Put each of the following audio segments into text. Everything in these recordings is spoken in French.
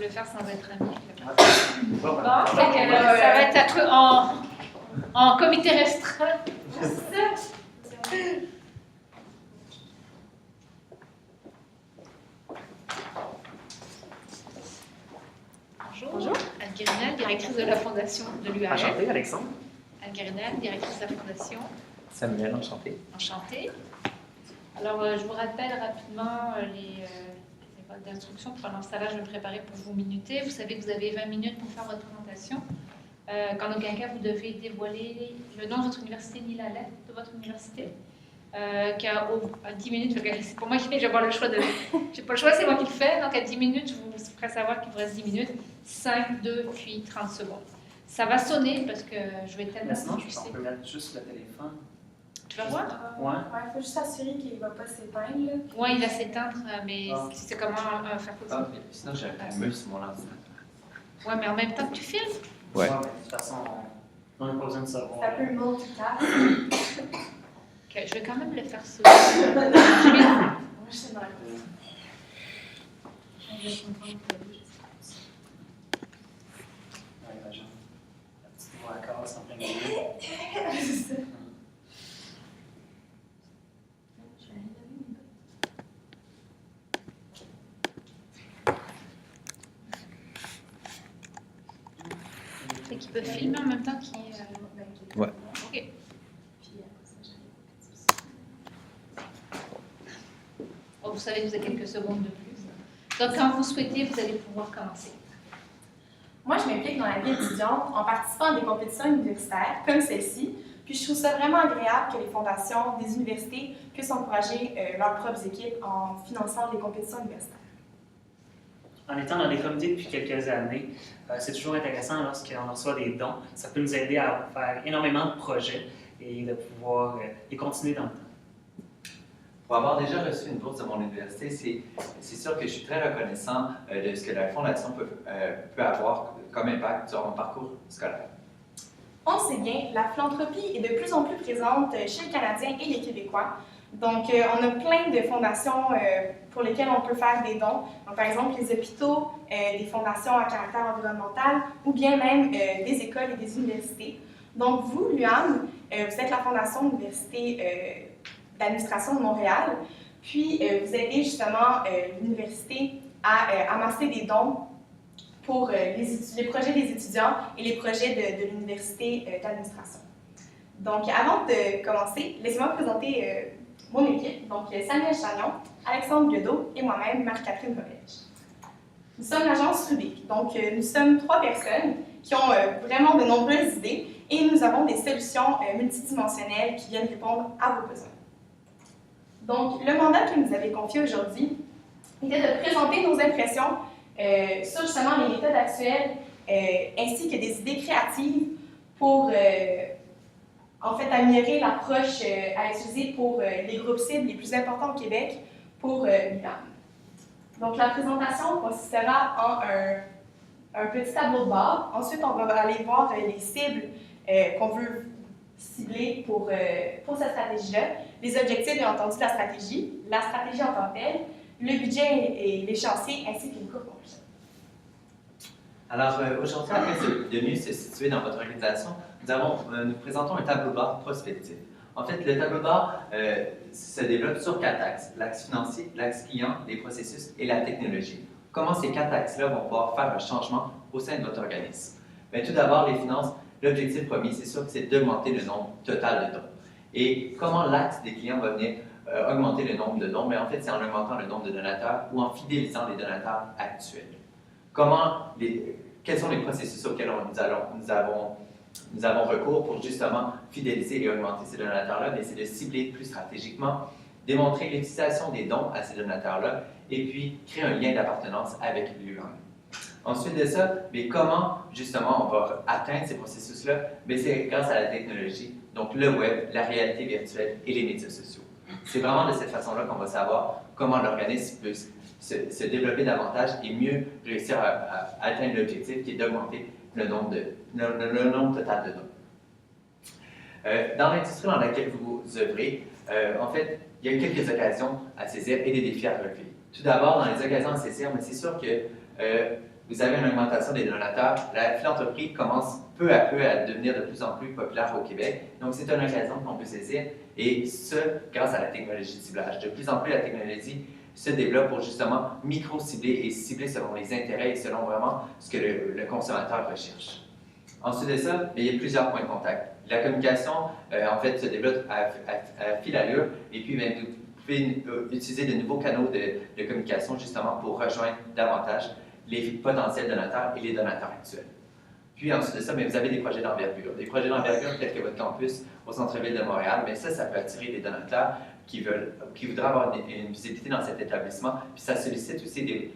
le faire sans être ami. Bon, Ça va être en comité restreint. Bonjour. Anne Guérinal, directrice de la fondation de l'UAM. Enchanté, Alexandre. Anne Guérinal, directrice de la fondation. Samuel, enchanté. Enchantée. Alors, je vous rappelle rapidement les écoles d'instruction. Pendant ce temps-là, je vais me préparer pour vous minuter. Vous savez que vous avez 20 minutes pour faire votre présentation. Qu'en aucun cas, vous devez dévoiler le nom de votre université ni la lettre de votre université. Qu'à 10 minutes, c'est pour moi qui vais avoir le choix de... J'ai pas le choix, c'est moi qui le fais. Donc, à 10 minutes, je vous ferai savoir qu'il vous reste 10 minutes. 5, 2, puis 30 secondes. Ça va sonner parce que je vais tellement... Mais sinon, on peut mettre juste le téléphone. Tu vas voir? Ouais. Il faut juste s'assurer qu'il ne va pas s'éteindre. Oui, il va s'éteindre, mais c'est comment faire pour ça? Sinon, j'ai un timer sur mon ordinateur. Oui, mais en même temps que tu filmes. Ouais. Mais de toute façon, on n'a pas besoin de savoir. C'est un peu multitask. Ok, je vais quand même le faire sonner. Moi, je sais dans la cuisine. Ouais, la jambe. La petite voix à casse en plein milieu. C'est ça. Et qui peut filmer en même temps qu'il... Ouais. Ok. Oh, vous savez que vous avez quelques secondes de plus. Donc, quand vous souhaitez, vous allez pouvoir commencer. Moi, je m'implique dans la vie étudiante en participant à des compétitions universitaires comme celle-ci. Puis je trouve ça vraiment agréable que les fondations des universités puissent encourager leurs propres équipes en finançant les compétitions universitaires. En étant dans les comités depuis quelques années, c'est toujours intéressant lorsqu'on reçoit des dons. Ça peut nous aider à faire énormément de projets et de pouvoir les continuer dans le temps. Pour avoir déjà reçu une bourse de mon université, c'est sûr que je suis très reconnaissant de ce que la Fondation peut avoir comme impact sur mon parcours scolaire. On le sait bien, la philanthropie est de plus en plus présente chez les Canadiens et les Québécois. Donc, on a plein de fondations pour lesquelles on peut faire des dons. Donc, par exemple, les hôpitaux, des fondations à caractère environnemental ou bien même des écoles et des universités. Donc, vous, l'UAM, vous êtes la Fondation Université d'administration de Montréal. Puis, vous aidez justement l'université à amasser des dons pour les projets des étudiants et les projets de l'université d'administration. Donc, avant de commencer, laissez-moi présenter mon équipe. Donc, Samuel Chagnon, Alexandre Biodot et moi-même, Marie-Catherine Robège. Nous sommes l'agence Rubik. Donc, nous sommes 3 personnes qui ont vraiment de nombreuses idées et nous avons des solutions multidimensionnelles qui viennent répondre à vos besoins. Donc, le mandat que nous avez confié aujourd'hui était de présenter nos impressions sur justement les méthodes actuelles ainsi que des idées créatives pour en fait améliorer l'approche à utiliser pour les groupes cibles les plus importants au Québec pour l'UQAM. Donc, la présentation consistera en un petit tableau de bord. Ensuite, on va aller voir les cibles qu'on veut cibler pour cette stratégie-là, les objectifs, bien entendu, de la stratégie en tant que telle, le budget et l'échéancier, ainsi qu'une courbe conclusion. Alors, aujourd'hui, après de mieux se situer dans votre organisation, nous présentons un tableau de bord prospectif. En fait, le tableau de bord se développe sur 4 axes: l'axe financier, l'axe client, les processus et la technologie. Comment ces 4 axes-là vont pouvoir faire un changement au sein de votre organisme? Bien, tout d'abord, les finances, l'objectif premier, c'est sûr que c'est d'augmenter le nombre total de dons. Et comment l'axe des clients va venir augmenter le nombre de dons? Bien, en fait, c'est en augmentant le nombre de donateurs ou en fidélisant les donateurs actuels. Quels sont les processus auxquels nous avons recours pour justement fidéliser et augmenter ces donateurs-là? C'est de cibler plus stratégiquement, démontrer l'utilisation des dons à ces donateurs-là et puis créer un lien d'appartenance avec l'UQAM. Ensuite de ça, mais comment justement on va atteindre ces processus-là? C'est grâce à la technologie, donc le web, la réalité virtuelle et les médias sociaux. C'est vraiment de cette façon-là qu'on va savoir comment l'organisme peut se développer davantage et mieux réussir à atteindre l'objectif qui est d'augmenter le nombre total de dons. Dans l'industrie dans laquelle vous œuvrez, en fait, il y a quelques occasions à saisir et des défis à relever. Tout d'abord, dans les occasions à saisir, mais c'est sûr que vous avez une augmentation des donateurs. La philanthropie commence peu à peu à devenir de plus en plus populaire au Québec. Donc, c'est une occasion qu'on peut saisir, et ce, grâce à la technologie de ciblage. De plus en plus, la technologie se développe pour justement micro-cibler et cibler selon les intérêts et selon vraiment ce que le consommateur recherche. Ensuite de ça, il y a plusieurs points de contact. La communication, en fait, se développe à fil allure, et puis bien, vous pouvez utiliser de nouveaux canaux de communication justement pour rejoindre davantage les potentiels donateurs et les donateurs actuels. Puis ensuite de ça, bien, vous avez des projets d'envergure. Des projets d'envergure tels que votre campus au centre-ville de Montréal, mais ça peut attirer des donateurs qui voudraient avoir une visibilité dans cet établissement. Puis ça sollicite aussi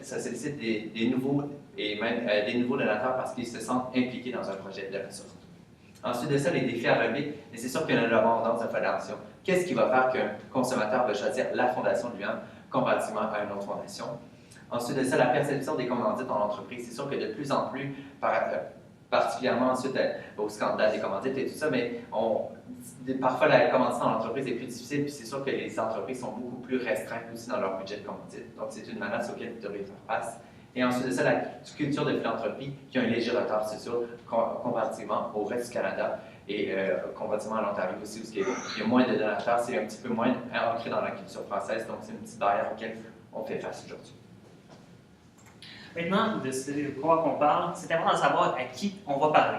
ça sollicite des nouveaux et même des nouveaux donateurs parce qu'ils se sentent impliqués dans un projet de la sorte. Ensuite de ça, les défis à relever, et c'est sûr qu'il y en a l'abondance de fondations. Qu'est-ce qui va faire qu'un consommateur va choisir la fondation de lui-même comparativement à une autre fondation? Ensuite de ça, la perception des commandites en entreprise. C'est sûr que de plus en plus, particulièrement ensuite au scandale des commandites et tout ça, mais parfois la commandite en entreprise est plus difficile, puis c'est sûr que les entreprises sont beaucoup plus restreintes aussi dans leur budget de commandite. Donc c'est une menace auquel vous devriez faire face. Et ensuite de ça, la culture de philanthropie qui a un léger retard social comparativement au reste du Canada et comparativement à l'Ontario aussi, où il y a moins de donateurs, c'est un petit peu moins ancré dans la culture française, donc c'est une petite barrière auquel on fait face aujourd'hui. Maintenant, de quoi on parle, c'est important de savoir à qui on va parler.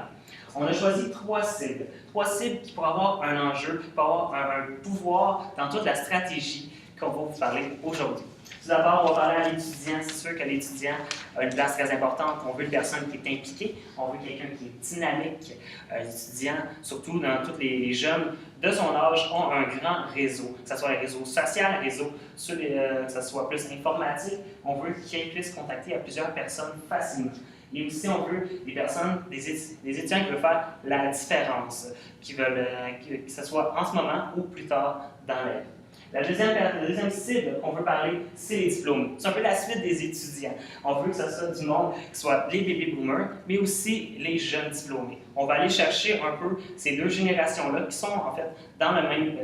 On a choisi 3 cibles. 3 cibles qui pourraient avoir un enjeu, qui pourraient avoir un pouvoir dans toute la stratégie qu'on va vous parler aujourd'hui. Tout d'abord, on va parler à l'étudiant. C'est sûr que l'étudiant a une place très importante. On veut une personne qui est impliquée, on veut quelqu'un qui est dynamique. L'étudiant, surtout dans tous les jeunes de son âge, ont un grand réseau, que ce soit un réseau social, un réseau que ce soit plus informatique. On veut qu'ils puissent contacter à plusieurs personnes facilement. Et aussi, on veut des étudiants qui veulent faire la différence, qui veulent que ce soit en ce moment ou plus tard dans la vie. La deuxième cible qu'on veut parler, c'est les diplômés. C'est un peu la suite des étudiants. On veut que ce soit du monde qui soit les baby boomers, mais aussi les jeunes diplômés. On va aller chercher un peu ces 2 générations-là qui sont en fait dans le même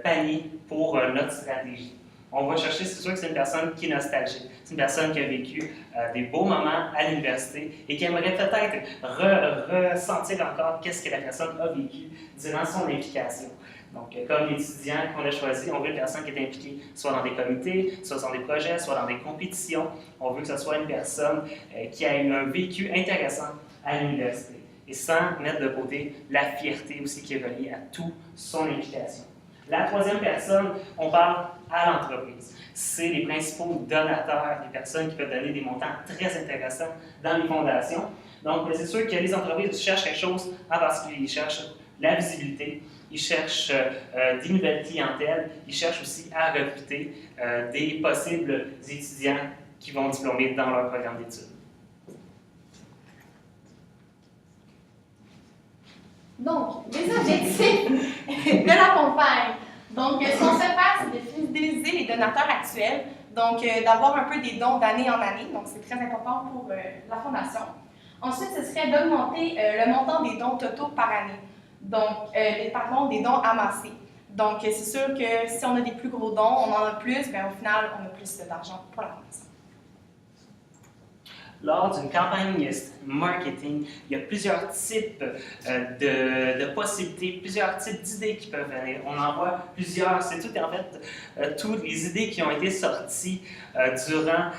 panier pour notre stratégie. On va chercher, c'est sûr que c'est une personne qui est nostalgique. C'est une personne qui a vécu des beaux moments à l'université et qui aimerait peut-être ressentir encore qu'est-ce que la personne a vécu durant son implication. Donc, comme l'étudiant qu'on a choisi, on veut une personne qui est impliquée soit dans des comités, soit dans des projets, soit dans des compétitions. On veut que ce soit une personne qui a eu un vécu intéressant à l'université. Et sans mettre de côté la fierté aussi qui est reliée à toute son implication. La 3e personne, on parle à l'entreprise. C'est les principaux donateurs, les personnes qui peuvent donner des montants très intéressants dans les fondations. Donc, c'est sûr que les entreprises cherchent quelque chose en particulier. Ils cherchent la visibilité, ils cherchent des nouvelles clientèles, ils cherchent aussi à recruter des possibles étudiants qui vont diplômer dans leur programme d'études. Donc, les objectifs de la campagne. Donc, ce qu'on souhaite faire, c'est de fidéliser les donateurs actuels, donc d'avoir un peu des dons d'année en année, donc c'est très important pour la Fondation. Ensuite, ce serait d'augmenter le montant des dons totaux par année, donc des dons amassés. Donc, c'est sûr que si on a des plus gros dons, on en a plus, bien au final, on a plus d'argent pour la Fondation. Lors d'une campagne marketing, il y a plusieurs types de possibilités, plusieurs types d'idées qui peuvent venir. On en voit plusieurs. C'est tout en fait toutes les idées qui ont été sorties durant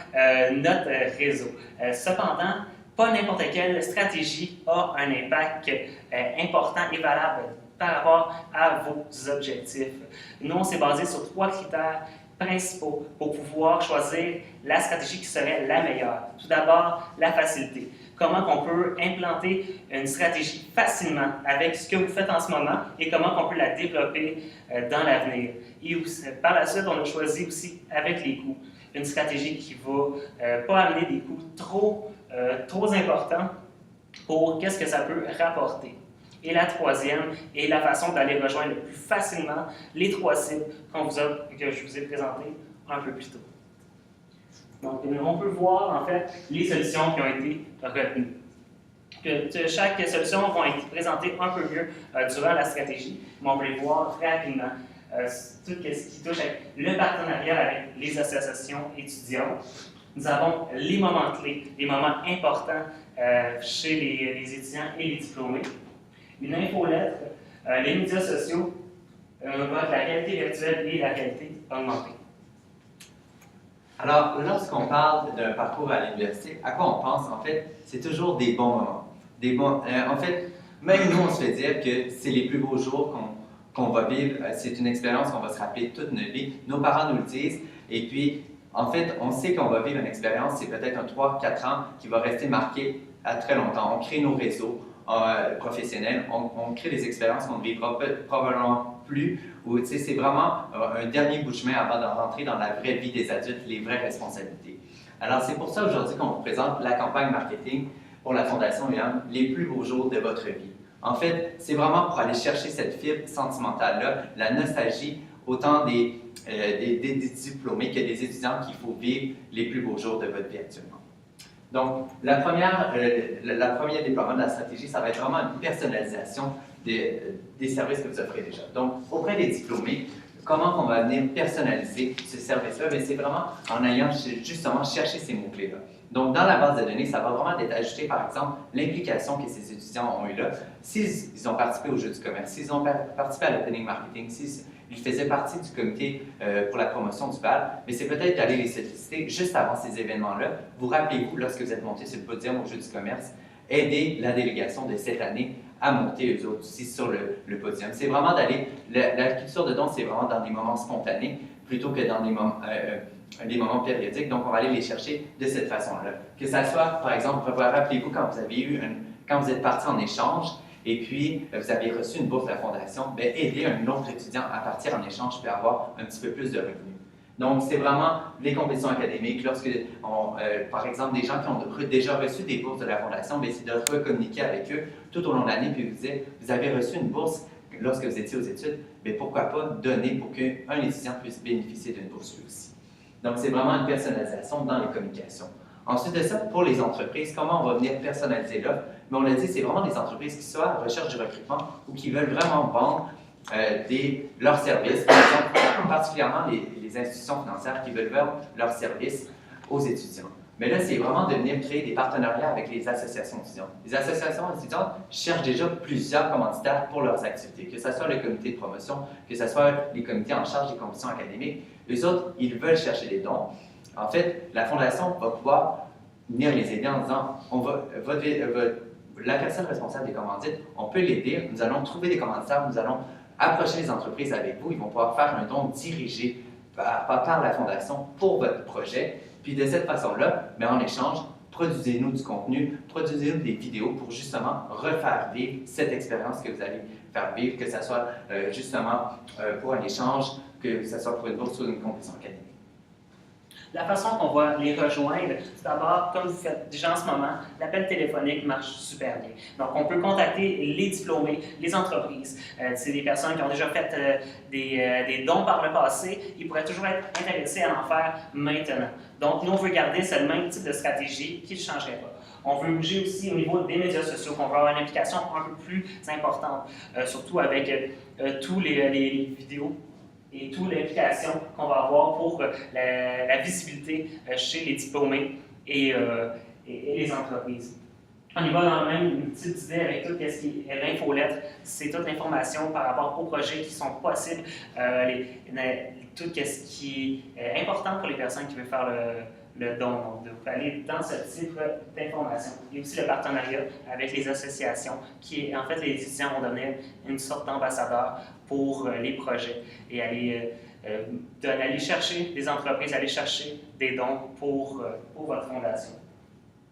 notre réseau. Cependant, pas n'importe quelle stratégie a un impact important et valable par rapport à vos objectifs. Nous, on s'est basé sur 3 critères principaux pour pouvoir choisir la stratégie qui serait la meilleure. Tout d'abord, la facilité. Comment on peut implanter une stratégie facilement avec ce que vous faites en ce moment et comment on peut la développer dans l'avenir. Et par la suite, on a choisi aussi avec les coûts. Une stratégie qui ne va pas amener des coûts trop importants pour qu'est-ce que ça peut rapporter. Et la 3e est la façon d'aller rejoindre le plus facilement les 3 cibles que je vous ai présentées un peu plus tôt. Donc, on peut voir en fait les solutions qui ont été retenues. Chaque solution va être présentée un peu mieux durant la stratégie, mais on peut les voir rapidement. Tout ce qui touche avec le partenariat avec les associations étudiantes, Nous avons les moments clés, les moments importants chez les étudiants et les diplômés. Une infolettre, les médias sociaux, la réalité virtuelle et la réalité augmentée. Alors, lorsqu'on parle d'un parcours à l'université, à quoi on pense? En fait, c'est toujours des bons moments. En fait, même nous, on se fait dire que c'est les plus beaux jours qu'on va vivre. C'est une expérience qu'on va se rappeler toute notre vie. Nos parents nous le disent. Et puis, en fait, on sait qu'on va vivre une expérience, c'est peut-être un 3-4 ans qui va rester marqué à très longtemps. On crée nos réseaux professionnels, on crée des expériences qu'on ne vivra probablement plus. Ou, c'est vraiment un dernier bout de chemin avant de rentrer dans la vraie vie des adultes, les vraies responsabilités. Alors, c'est pour ça aujourd'hui qu'on vous présente la campagne marketing pour la Fondation UQAM, les plus beaux jours de votre vie. En fait, c'est vraiment pour aller chercher cette fibre sentimentale-là, la nostalgie, autant des diplômés que des étudiants qu'il faut vivre les plus beaux jours de votre vie actuellement. Donc, le premier déploiement de la stratégie, ça va être vraiment une personnalisation des services que vous offrez déjà. Donc, auprès des diplômés, comment on va venir personnaliser ce service-là? C'est vraiment en ayant justement cherché ces mots-clés-là. Donc, dans la base de données, ça va vraiment être ajouté, par exemple, l'implication que ces étudiants ont eue là. S'ils ont participé au jeu du commerce, s'ils ont participé à l'opening marketing, s'ils faisaient partie du comité pour la promotion du BAL, mais c'est peut-être d'aller les solliciter juste avant ces événements-là. Vous rappelez-vous, lorsque vous êtes monté sur le podium au jeu du commerce, aider la délégation de cette année à monter eux autres aussi sur le podium. C'est vraiment d'aller, la culture de don, c'est vraiment dans des moments spontanés plutôt que dans des moments périodiques. Donc, on va aller les chercher de cette façon-là. Que ça soit, par exemple, rappelez-vous quand vous êtes parti en échange et puis vous avez reçu une bourse de la Fondation, bien, aider un autre étudiant à partir en échange puis avoir un petit peu plus de revenus. Donc, c'est vraiment les compétitions académiques. Lorsque, par exemple, des gens qui ont déjà reçu des bourses de la Fondation, c'est de recommuniquer avec eux tout au long de l'année, puis vous dire, vous avez reçu une bourse lorsque vous étiez aux études, bien, pourquoi pas donner pour qu'un étudiant puisse bénéficier d'une bourse lui aussi. Donc, c'est vraiment une personnalisation dans les communications. Ensuite de ça, pour les entreprises, comment on va venir personnaliser l'offre? Mais on l'a dit, c'est vraiment des entreprises qui soient en recherche du recrutement ou qui veulent vraiment vendre leurs services, par exemple, particulièrement les institutions financières qui veulent vendre leurs services aux étudiants. Mais là, c'est vraiment de venir créer des partenariats avec les associations étudiantes. Les associations étudiantes cherchent déjà plusieurs commanditaires pour leurs activités, que ce soit le comité de promotion, que ce soit les comités en charge des compétitions académiques. Eux autres, ils veulent chercher des dons. En fait, la Fondation va pouvoir venir les aider en disant, la personne responsable des commandites, on peut l'aider, nous allons trouver des commanditaires, nous allons approcher les entreprises avec vous, ils vont pouvoir faire un don dirigé par la Fondation pour votre projet. Puis de cette façon-là, mais en échange, produisez-nous du contenu, produisez-nous des vidéos pour justement refaire vivre cette expérience que vous allez faire vivre, que ce soit justement pour un échange, que ce soit pour une bourse ou une compétition académique. La façon qu'on va les rejoindre, c'est d'abord, comme vous faites déjà en ce moment, l'appel téléphonique marche super bien. Donc, on peut contacter les diplômés, les entreprises. C'est des personnes qui ont déjà fait des dons par le passé. Ils pourraient toujours être intéressés à en faire maintenant. Donc, nous, on veut garder ce même type de stratégie qui ne changerait pas. On veut bouger aussi au niveau des médias sociaux, qu'on veut avoir une implication un peu plus importante, surtout avec tous les vidéos et toute l'implication qu'on va avoir pour la visibilité chez les diplômés et les entreprises. On y va dans le même une petite idée avec tout ce qui est l'infolettre. C'est toute l'information par rapport aux projets qui sont possibles, tout ce qui est important pour les personnes qui veulent faire le don. Donc, vous pouvez aller dans ce type d'information. Il y a aussi le partenariat avec les associations qui, en fait, les étudiants vont devenir une sorte d'ambassadeur pour les projets et aller chercher des entreprises, aller chercher des dons pour votre fondation.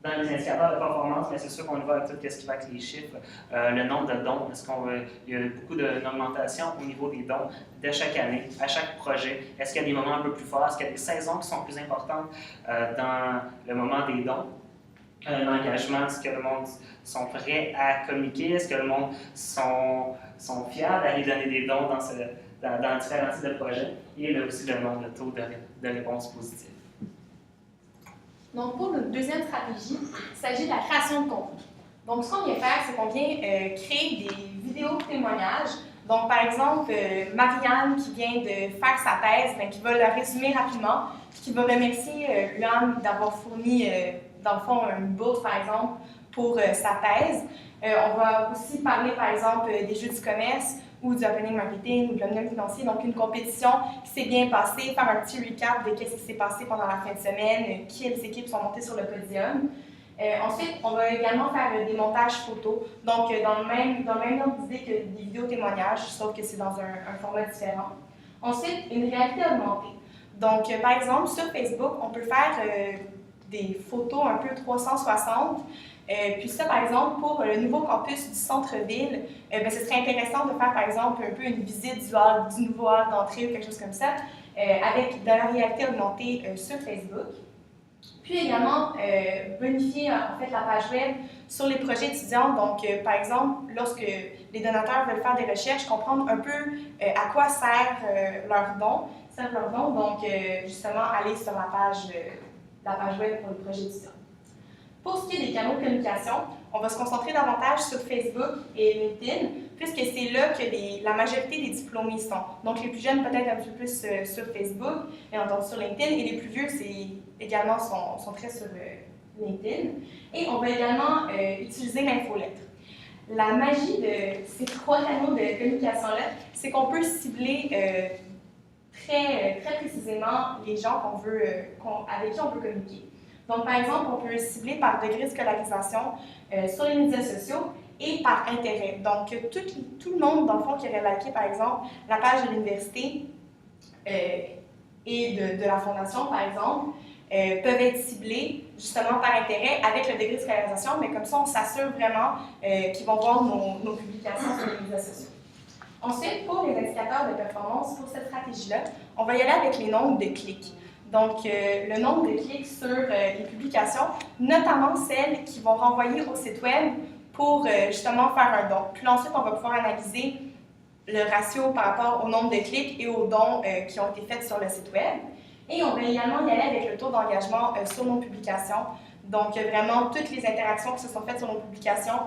Dans les indicateurs de performance, c'est sûr qu'on y va avec tout ce qui va avec les chiffres. Le nombre de dons, il y a beaucoup d'augmentation au niveau des dons de chaque année, à chaque projet. Est-ce qu'il y a des moments un peu plus forts? Est-ce qu'il y a des saisons qui sont plus importantes dans le moment des dons? L'engagement, est-ce que le monde sont prêts à communiquer? Est-ce que le monde sont fiers d'aller donner des dons dans différents types de projets? Et là aussi le nombre de taux de réponse positive. Donc, pour notre deuxième stratégie, il s'agit de la création de contenu. Donc, ce qu'on vient faire, c'est qu'on vient créer des vidéos témoignages Donc, par exemple, Marianne qui vient de faire sa thèse, bien, qui va la résumer rapidement, puis qui va remercier l'UQAM d'avoir fourni, dans le fond, une bourse, par exemple, pour sa thèse. On va aussi parler, par exemple, des jeux du commerce ou du happening marketing ou de l'omnium financier, donc une compétition qui s'est bien passée, faire un petit recap de ce qui s'est passé pendant la fin de semaine, quelles équipes sont montées sur le podium. Ensuite, on va également faire des montages photos, donc dans le même ordre d'idée que des vidéos témoignages, sauf que c'est dans un format différent. Ensuite, une réalité augmentée. Donc, par exemple, sur Facebook, on peut faire des photos un peu 360. Puis ça, par exemple, pour le nouveau campus du centre-ville, ben, ce serait intéressant de faire, par exemple, un peu une visite du nouveau hall d'entrée ou quelque chose comme ça, avec de la réalité augmentée sur Facebook. Puis également, bonifier en fait la page web sur les projets étudiants. Donc, par exemple, lorsque les donateurs veulent faire des recherches, comprendre un peu à quoi servent leurs dons. Donc, justement, aller sur la page web pour les projets étudiants. Pour ce qui est des canaux de communication, on va se concentrer davantage sur Facebook et LinkedIn, puisque c'est là que la majorité des diplômés sont. Donc, les plus jeunes, peut-être un petit peu plus sur Facebook, bien entendu sur LinkedIn, et les plus vieux, également sont très sur LinkedIn. Et on va également utiliser l'infolettre. La magie de ces 3 canaux de communication-là, c'est qu'on peut cibler très précisément les gens avec qui on veut communiquer. Donc, par exemple, on peut cibler par degré de scolarisation sur les médias sociaux et par intérêt. Donc, tout le monde, dans le fond, qui aurait liké, par exemple, la page de l'université et de la fondation, par exemple, peuvent être ciblés justement par intérêt avec le degré de scolarisation, mais comme ça, on s'assure vraiment qu'ils vont voir nos publications sur les médias sociaux. Ensuite, pour les indicateurs de performance, pour cette stratégie-là, on va y aller avec les nombres de clics. Donc, le nombre de clics sur les publications, notamment celles qui vont renvoyer au site web pour justement faire un don. Puis ensuite, on va pouvoir analyser le ratio par rapport au nombre de clics et aux dons qui ont été faits sur le site web. Et on va également y aller avec le taux d'engagement sur nos publications. Donc, vraiment, toutes les interactions qui se sont faites sur nos publications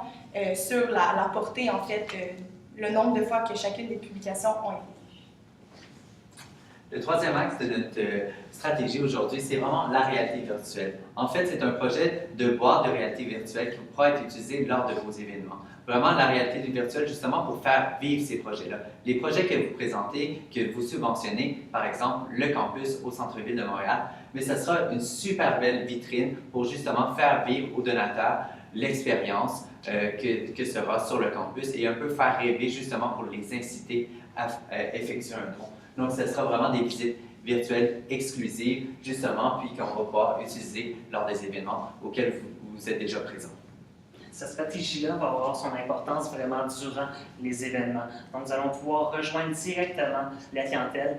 sur la portée, en fait, le nombre de fois que chacune des publications ont été. Le troisième axe de notre stratégie aujourd'hui, c'est vraiment la réalité virtuelle. En fait, c'est un projet de boîte de réalité virtuelle qui pourra être utilisé lors de vos événements. Vraiment, la réalité virtuelle, justement, pour faire vivre ces projets-là. Les projets que vous présentez, que vous subventionnez, par exemple, le campus au centre-ville de Montréal, mais ce sera une super belle vitrine pour justement faire vivre aux donateurs l'expérience que sera sur le campus et un peu faire rêver, justement, pour les inciter à effectuer un don. Donc, ce sera vraiment des visites virtuelles exclusives, justement, puis qu'on va pouvoir utiliser lors des événements auxquels vous êtes déjà présents. Cette stratégie-là va avoir son importance vraiment durant les événements. Donc, nous allons pouvoir rejoindre directement la clientèle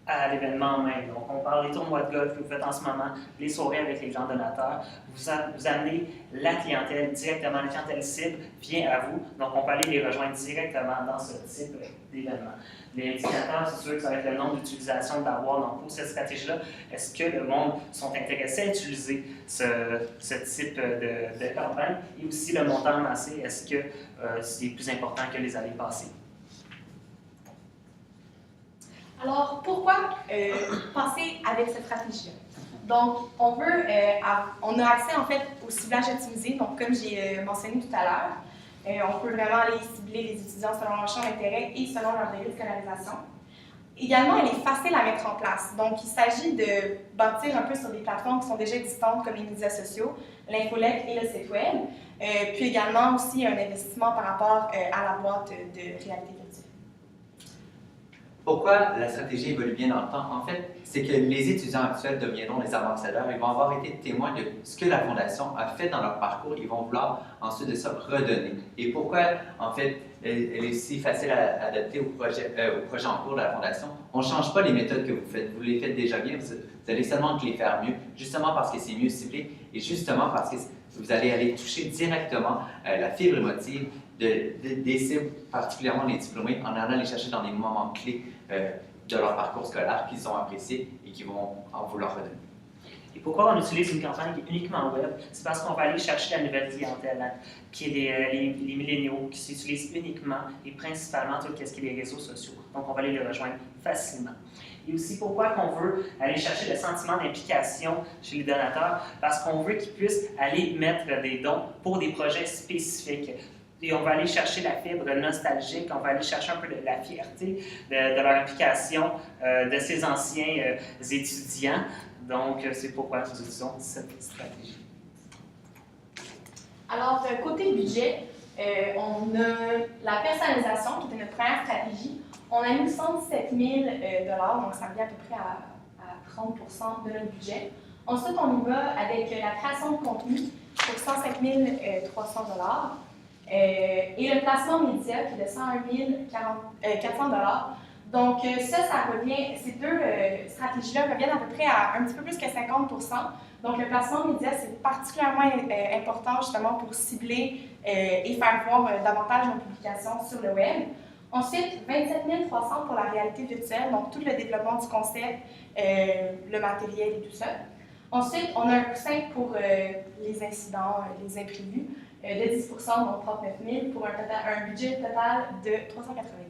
à l'événement même. Donc, on parle des tournois de golf que vous faites en ce moment, les soirées avec les grands donateurs. Vous amenez la clientèle directement, la clientèle cible vient à vous. Donc, on peut aller les rejoindre directement dans ce type d'événement. Les indicateurs, c'est sûr que ça va être le nombre d'utilisations d'avoir. Donc, pour cette stratégie-là, est-ce que le monde sont intéressés à utiliser ce type de campagne? Et aussi le montant amassé, est-ce que c'est plus important que les années passées? Alors, pourquoi passer avec cette stratégie-là? Donc, on a accès en fait au ciblage optimisé, donc comme j'ai mentionné tout à l'heure. On peut vraiment aller cibler les étudiants selon leur champ d'intérêt et selon leur degré de scolarisation. Également, elle est facile à mettre en place. Donc, il s'agit de bâtir un peu sur des plateformes qui sont déjà existantes comme les médias sociaux, l'infolette et le site web. Puis également aussi un investissement par rapport à la boîte de réalité virtuelle. Pourquoi la stratégie évolue bien dans le temps? En fait, c'est que les étudiants actuels deviendront les ambassadeurs. Ils vont avoir été témoins de ce que la Fondation a fait dans leur parcours. Ils vont vouloir ensuite de ça redonner. Et pourquoi, en fait, elle est si facile à adapter au projet en cours de la Fondation? On ne change pas les méthodes que vous faites. Vous les faites déjà bien. Vous allez seulement les faire mieux, justement parce que c'est mieux ciblé et justement parce que vous allez aller toucher directement la fibre émotive des cibles, particulièrement les diplômés, en allant les chercher dans des moments clés de leur parcours scolaire qu'ils ont appréciés et qu'ils vont en vouloir redonner. Et pourquoi on utilise une campagne qui est uniquement web? C'est parce qu'on va aller chercher la nouvelle clientèle, hein, qui est les milléniaux, qui s'utilisent uniquement et principalement tout ce qui est les réseaux sociaux. Donc, on va aller les rejoindre facilement. Et aussi, pourquoi qu'on veut aller chercher le sentiment d'implication chez les donateurs? Parce qu'on veut qu'ils puissent aller mettre des dons pour des projets spécifiques. Et on va aller chercher la fibre nostalgique, on va aller chercher un peu la fierté de leur implication, de ces anciens étudiants. Donc, c'est pourquoi nous utilisons cette stratégie. Alors, côté budget, on a la personnalisation, qui était notre première stratégie. On a mis 117 000 $, donc ça revient à peu près à 30 de notre budget. Ensuite, on y va avec la création de contenu pour 105 300 $. Et le placement média qui est de 101 400 $. Donc, ça revient, ces deux stratégies-là reviennent à peu près à un petit peu plus que 50 %. Donc, le placement média, c'est particulièrement important justement pour cibler et faire voir davantage nos publications sur le web. Ensuite, 27 300 pour la réalité virtuelle, donc tout le développement du concept, le matériel et tout ça. Ensuite, on a un coussin pour les incidents, les imprévus, de 10 %, donc 39 000 pour un budget total de 390 000.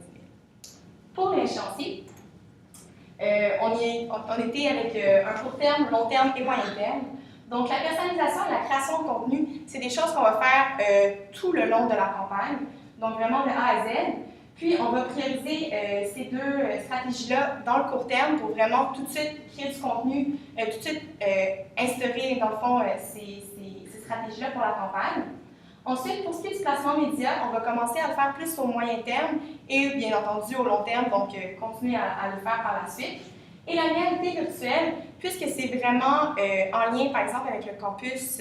Pour l'échéancier, on était avec un court terme, long terme et moyen terme. Donc, la personnalisation et la création de contenu, c'est des choses qu'on va faire tout le long de la campagne, donc vraiment de A à Z. Puis, on va prioriser ces deux stratégies-là dans le court terme pour vraiment tout de suite créer du contenu, tout de suite instaurer, dans le fond, ces stratégies-là pour la campagne. Ensuite, pour ce qui est du placement média, on va commencer à le faire plus au moyen terme et bien entendu au long terme, donc continuer à le faire par la suite. Et la réalité virtuelle, puisque c'est vraiment en lien, par exemple, avec le campus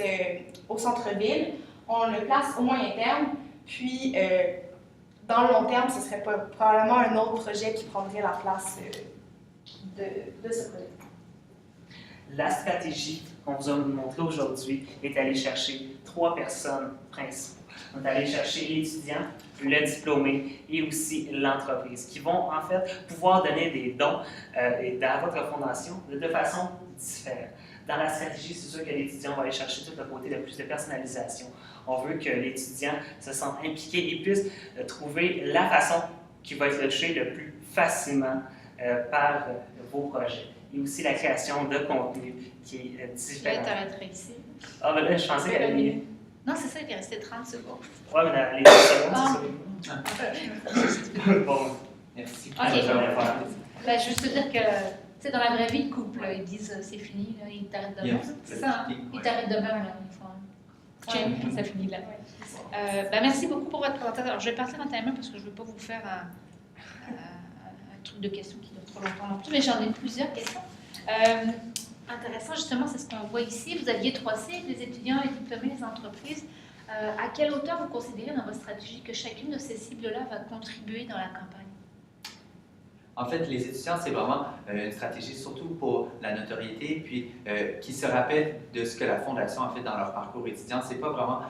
au centre-ville, on le place au moyen terme, puis dans le long terme, ce serait probablement un autre projet qui prendrait la place de ce projet. La stratégie qu'on vous a montrée aujourd'hui est d'aller chercher 3 personnes principales. On est allé chercher l'étudiant, le diplômé et aussi l'entreprise, qui vont en fait pouvoir donner des dons dans votre fondation de façon différente. Dans la stratégie, c'est sûr que l'étudiant va aller chercher tout le côté de plus de personnalisation. On veut que l'étudiant se sente impliqué et puisse trouver la façon qui va être touchée le plus facilement par vos projets. Et aussi la création de contenu qui est différent. Là, t'arrêterais ici. Ah, ben là, je pensais qu'elle allait. Non, c'est ça, il est resté 30 secondes. Ouais, mais dans les 2 secondes, c'est ça. Bon, Merci. Ok. Ben, juste te dire que, tu sais, dans la vraie vie de couple, ils disent c'est fini, là, ils t'arrêtent demain. C'est ça, hein? Ils t'arrêtent demain, là, une fois. Check, ça finit là. Ben, merci beaucoup pour votre présentation. Alors, je vais partir en timer parce que je ne veux pas vous faire un truc de questions qui dure trop longtemps non plus, mais j'en ai plusieurs questions. Intéressant, justement, c'est ce qu'on voit ici. Vous aviez 3 cibles, les étudiants, les diplômés, les entreprises. À quelle hauteur vous considérez dans votre stratégie que chacune de ces cibles-là va contribuer dans la campagne? En fait, les étudiants, c'est vraiment une stratégie surtout pour la notoriété, puis qui se rappellent de ce que la Fondation a fait dans leur parcours étudiant. C'est pas vraiment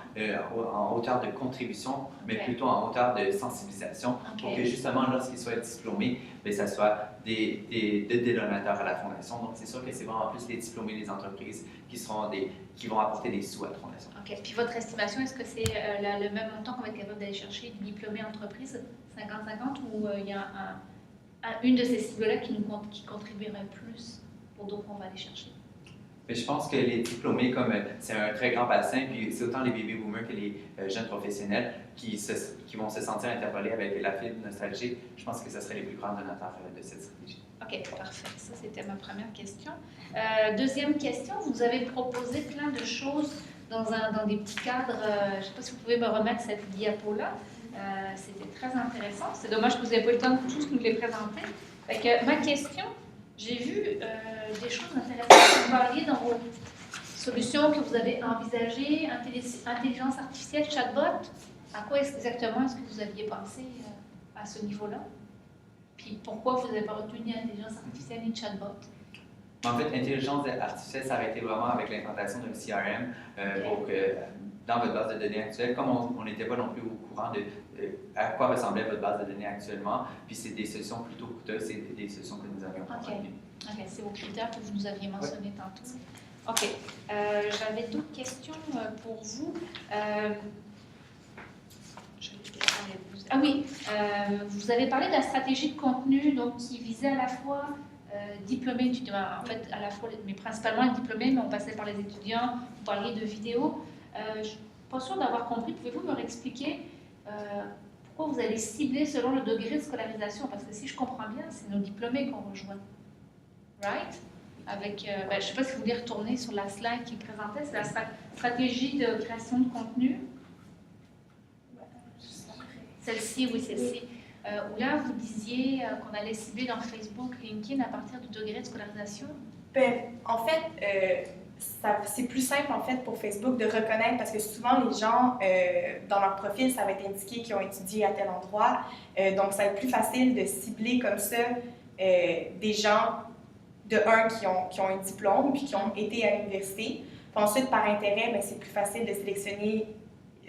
en hauteur de contribution, mais plutôt en hauteur de sensibilisation, pour que justement, lorsqu'ils soient diplômés, bien, ça soit des donateurs à la Fondation. Donc, c'est sûr que c'est vraiment plus les diplômés des entreprises qui vont apporter des sous à la Fondation. OK. Puis votre estimation, est-ce que c'est le même montant qu'on va être capable d'aller chercher du diplômé entreprise, 50-50, ou il y a une de ces cibles-là qui contribuerait plus pour d'autres qu'on va aller chercher? Mais je pense que les diplômés, comme c'est un très grand bassin, puis c'est autant les baby boomers que les jeunes professionnels qui vont se sentir interpellés avec la fibre nostalgique, je pense que ce seraient les plus grands donateurs de cette stratégie. OK, parfait. Ça, c'était ma première question. Deuxième question, vous avez proposé plein de choses dans des petits cadres. Je ne sais pas si vous pouvez me remettre cette diapo-là. C'était très intéressant. C'est dommage que vous n'ayez pas eu le temps de tous nous les présenter. Fait que, ma question, j'ai vu des choses intéressantes. Vous parliez dans vos solutions que vous avez envisagées, intelligence artificielle, chatbot. À quoi exactement est-ce que vous aviez pensé à ce niveau-là? Puis pourquoi vous n'avez pas retenu ni intelligence artificielle ni chatbot? En fait, l'intelligence artificielle s'arrêtait vraiment avec l'implantation d'un CRM pour que dans votre base de données actuelle, comme on n'était pas non plus au courant de à quoi ressemblait votre base de données actuellement, puis c'est des solutions plutôt coûteuses, c'est des solutions que nous avions OK, c'est vos critères que vous nous aviez mentionnés tantôt. OK. J'avais d'autres questions pour vous. Ah oui, vous avez parlé de la stratégie de contenu donc, qui visait à la fois diplômés étudiants, en fait, à la fois, mais principalement les diplômés, mais on passait par les étudiants, vous parliez de vidéos. Je ne suis pas sûre d'avoir compris. Pouvez-vous me réexpliquer pourquoi vous allez cibler selon le degré de scolarisation? Parce que si je comprends bien, c'est nos diplômés qu'on rejoint. Right? Avec, je ne sais pas si vous voulez retourner sur la slide qui présentait, c'est la stratégie de création de contenu. Celle-ci, oui, celle-ci. Où là, vous disiez qu'on allait cibler dans Facebook, LinkedIn à partir du degré de scolarisation. En fait, c'est plus simple en fait pour Facebook de reconnaître parce que souvent les gens, dans leur profil, ça va être indiqué qu'ils ont étudié à tel endroit. Donc, ça va être plus facile de cibler comme ça des gens qui ont un diplôme puis qui ont été à l'université. Puis ensuite, par intérêt, c'est plus facile de sélectionner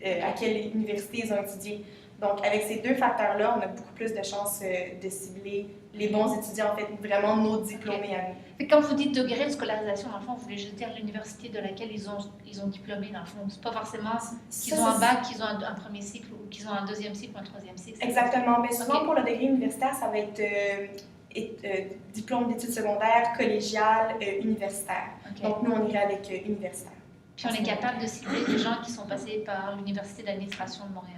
à quelle université ils ont étudié. Donc, avec ces deux facteurs-là, on a beaucoup plus de chances de cibler les bons étudiants, en fait, vraiment nos diplômés à nous. Et quand vous dites degré de scolarisation, dans le fond, vous voulez jeter à l'université de laquelle ils ont diplômé, dans le fond. C'est pas forcément qu'ils ont un bac, qu'ils ont un premier cycle, ou qu'ils ont un deuxième cycle ou un troisième cycle. Exactement. Mais souvent, pour le degré universitaire, ça va être diplôme d'études secondaires, collégial, universitaire. Okay. Donc, nous, on irait avec universitaire. Puis, on est capable de cibler des gens qui sont passés par l'Université d'administration de Montréal.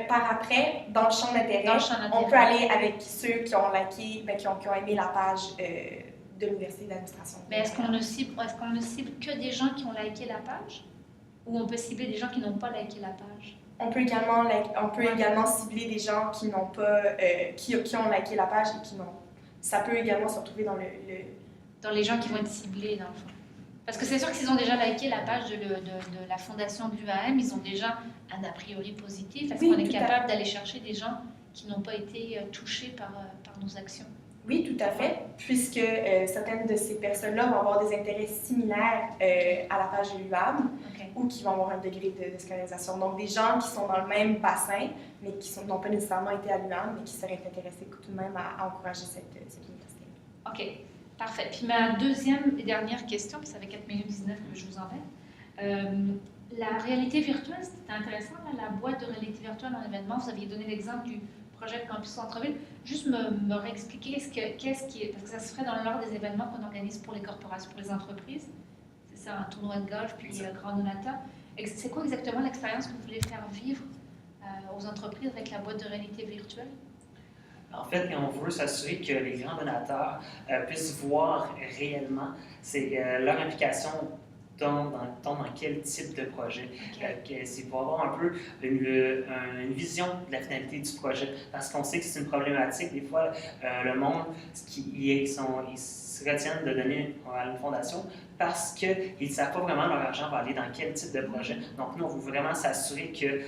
Par après, dans le champ d'intérêt, on peut aller avec ceux qui ont liké, qui ont aimé la page de l'Université d'administration. Mais est-ce qu'on ne cible que des gens qui ont liké la page? Ou on peut cibler des gens qui n'ont pas liké la page? On peut également cibler des gens qui n'ont pas, qui ont liké la page et qui n'ont. Ça peut également se retrouver dans dans les gens qui vont être ciblés, dans le fond. Parce que c'est sûr que s'ils ont déjà liké la page de la fondation de l'UAM, ils ont déjà un a priori positif. Est-ce qu'on est capable d'aller chercher des gens qui n'ont pas été touchés par nos actions? Oui, tout à fait, puisque certaines de ces personnes-là vont avoir des intérêts similaires à la page de l'UAM ou qui vont avoir un degré de scolarisation. Donc, des gens qui sont dans le même bassin, mais qui n'ont pas nécessairement été à l'UAM, mais qui seraient intéressés tout de même à encourager cette université. OK. Parfait. Puis ma deuxième et dernière question, puis ça fait 4 minutes 19 que je vous embête. La réalité virtuelle, c'était intéressant, là, la boîte de réalité virtuelle en événement. Vous aviez donné l'exemple du projet de Campus Centre-Ville. Juste me réexpliquer qu'est-ce qui est, parce que ça se ferait dans l'ordre des événements qu'on organise pour les corporations, pour les entreprises. C'est ça, un tournoi de golf, puis Grand Donata. C'est quoi exactement l'expérience que vous voulez faire vivre aux entreprises avec la boîte de réalité virtuelle? En fait, on veut s'assurer que les grands donateurs puissent voir réellement leur implication dans quel type de projet. C'est pour avoir un peu une vision de la finalité du projet. Parce qu'on sait que c'est une problématique. Des fois, le monde, ils se retiennent de donner à une fondation parce qu'ils ne savent pas vraiment leur argent va aller dans quel type de projet. Donc, nous, on veut vraiment s'assurer que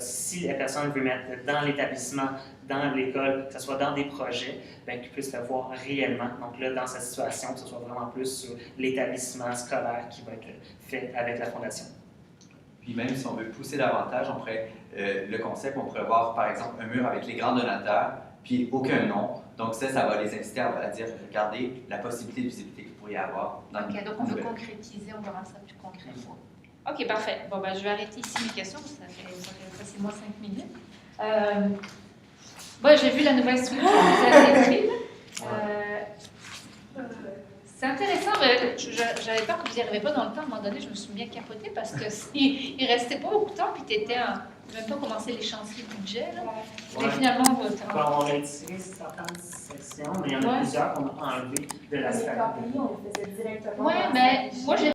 si la personne veut mettre dans l'établissement, dans l'école, que ce soit dans des projets, qu'ils puissent le voir réellement. Donc là, dans cette situation, que ce soit vraiment plus sur l'établissement scolaire qui va être fait avec la fondation. Puis même si on veut pousser davantage, on pourrait, le concept, on pourrait avoir par exemple un mur avec les grands donateurs, puis aucun nom. Donc ça va les inciter à dire, regardez la possibilité de visibilité que vous pourriez avoir. OK, donc on veut concrétiser, on va rendre ça plus concret. OK, parfait. Bon, je vais arrêter ici mes questions, ça fait facilement 5 minutes. J'ai vu la nouvelle structure que vous avez écrite. C'est intéressant, mais j'avais peur que vous n'y arriviez pas dans le temps. À un moment donné, je me suis bien capotée parce qu'il ne restait pas beaucoup de temps, puis tu n'avais même pas commencé les chantiers budget. Là. Mais finalement, on a tiré certaines sections, mais il y en a plusieurs qu'on a enlevées de la stratégie. On les faisait directement. Oui, mais moi, j'ai